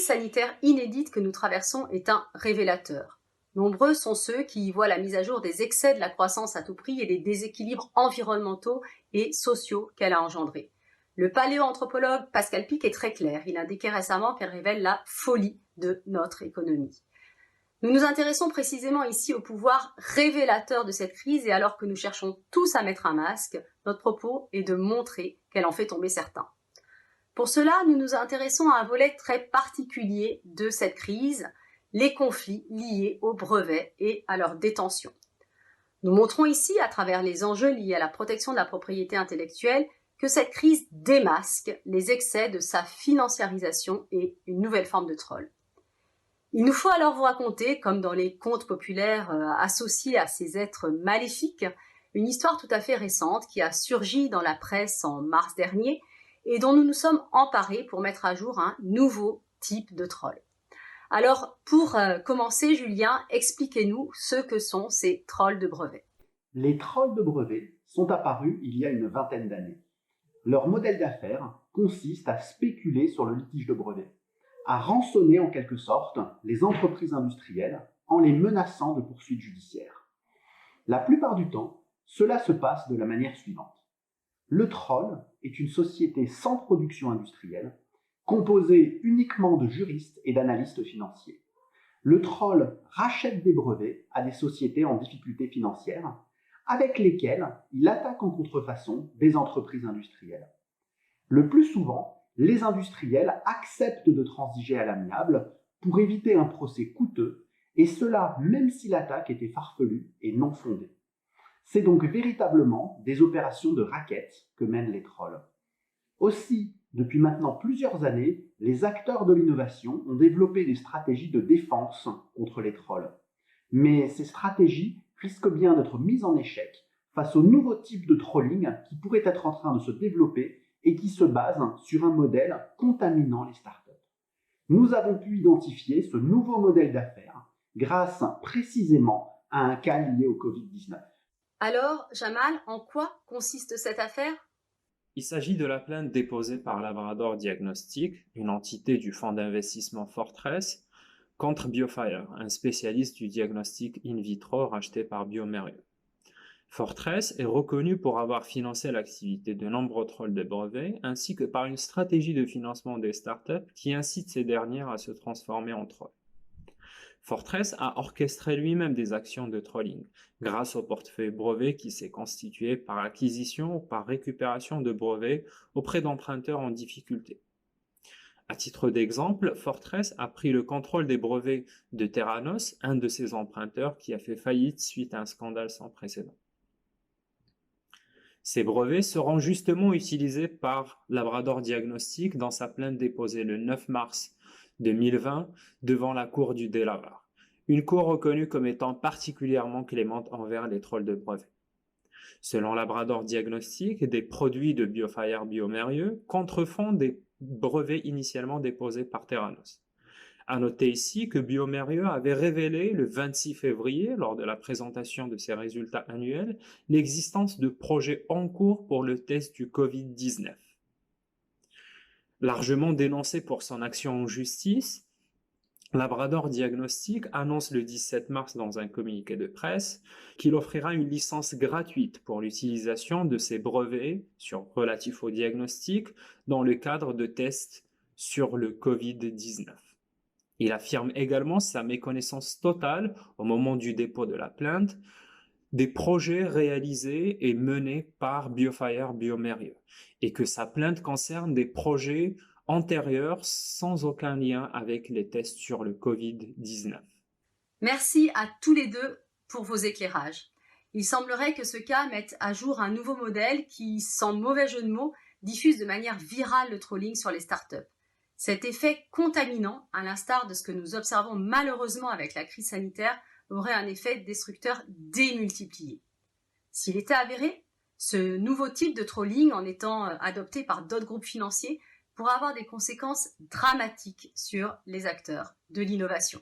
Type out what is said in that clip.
crise sanitaire inédite que nous traversons est un révélateur. Nombreux sont ceux qui y voient la mise à jour des excès de la croissance à tout prix et des déséquilibres environnementaux et sociaux qu'elle a engendrés. Le paléoanthropologue Pascal Pic est très clair. Il indiquait récemment qu'elle révèle la folie de notre économie. Nous nous intéressons précisément ici au pouvoir révélateur de cette crise et alors que nous cherchons tous à mettre un masque, notre propos est de montrer qu'elle en fait tomber certains. Pour cela, nous nous intéressons à un volet très particulier de cette crise, les conflits liés aux brevets et à leur détention. Nous montrons ici, à travers les enjeux liés à la protection de la propriété intellectuelle, que cette crise démasque les excès de sa financiarisation et une nouvelle forme de troll. Il nous faut alors vous raconter, comme dans les contes populaires associés à ces êtres maléfiques, une histoire tout à fait récente qui a surgi dans la presse en mars dernier et dont nous nous sommes emparés pour mettre à jour un nouveau type de troll. Alors, pour commencer, Julien, expliquez-nous ce que sont ces trolls de brevets. Les trolls de brevets sont apparus il y a une vingtaine d'années. Leur modèle d'affaires consiste à spéculer sur le litige de brevets, à rançonner en quelque sorte les entreprises industrielles en les menaçant de poursuites judiciaires. La plupart du temps, cela se passe de la manière suivante. Le troll est une société sans production industrielle, composée uniquement de juristes et d'analystes financiers. Le troll rachète des brevets à des sociétés en difficulté financière, avec lesquelles il attaque en contrefaçon des entreprises industrielles. Le plus souvent, les industriels acceptent de transiger à l'amiable pour éviter un procès coûteux, et cela même si l'attaque était farfelue et non fondée. C'est donc véritablement des opérations de racket que mènent les trolls. Aussi, depuis maintenant plusieurs années, les acteurs de l'innovation ont développé des stratégies de défense contre les trolls. Mais ces stratégies risquent bien d'être mises en échec face au nouveau type de trolling qui pourrait être en train de se développer et qui se base sur un modèle contaminant les startups. Nous avons pu identifier ce nouveau modèle d'affaires grâce précisément à un cas lié au Covid-19. Alors, Jamal, en quoi consiste cette affaire ? Il s'agit de la plainte déposée par Labrador Diagnostic, une entité du fonds d'investissement Fortress, contre BioFire, un spécialiste du diagnostic in vitro racheté par bioMérieux. Fortress est reconnu pour avoir financé l'activité de nombreux trolls de brevets, ainsi que par une stratégie de financement des startups qui incite ces dernières à se transformer en trolls. Fortress a orchestré lui-même des actions de trolling, grâce au portefeuille brevet qui s'est constitué par acquisition ou par récupération de brevets auprès d'emprunteurs en difficulté. À titre d'exemple, Fortress a pris le contrôle des brevets de Theranos, un de ses emprunteurs qui a fait faillite suite à un scandale sans précédent. Ces brevets seront justement utilisés par Labrador Diagnostic dans sa plainte déposée le 9 mars 2020 devant la Cour du Delaware, une cour reconnue comme étant particulièrement clémente envers les trolls de brevets. Selon Labrador Diagnostic, des produits de BioFire bioMérieux contrefont des brevets initialement déposés par Theranos. À noter ici que bioMérieux avait révélé le 26 février, lors de la présentation de ses résultats annuels, l'existence de projets en cours pour le test du Covid-19. Largement dénoncé pour son action en justice, Labrador Diagnostic annonce le 17 mars dans un communiqué de presse qu'il offrira une licence gratuite pour l'utilisation de ses brevets relatifs au diagnostic dans le cadre de tests sur le Covid-19. Il affirme également sa méconnaissance totale, au moment du dépôt de la plainte, des projets réalisés et menés par BioFire bioMérieux et que sa plainte concerne des projets antérieurs sans aucun lien avec les tests sur le Covid-19. Merci à tous les deux pour vos éclairages. Il semblerait que ce cas mette à jour un nouveau modèle qui, sans mauvais jeu de mots, diffuse de manière virale le trolling sur les startups. Cet effet contaminant, à l'instar de ce que nous observons malheureusement avec la crise sanitaire, aurait un effet destructeur démultiplié. S'il était avéré, ce nouveau type de trolling, en étant adopté par d'autres groupes financiers, pourrait avoir des conséquences dramatiques sur les acteurs de l'innovation.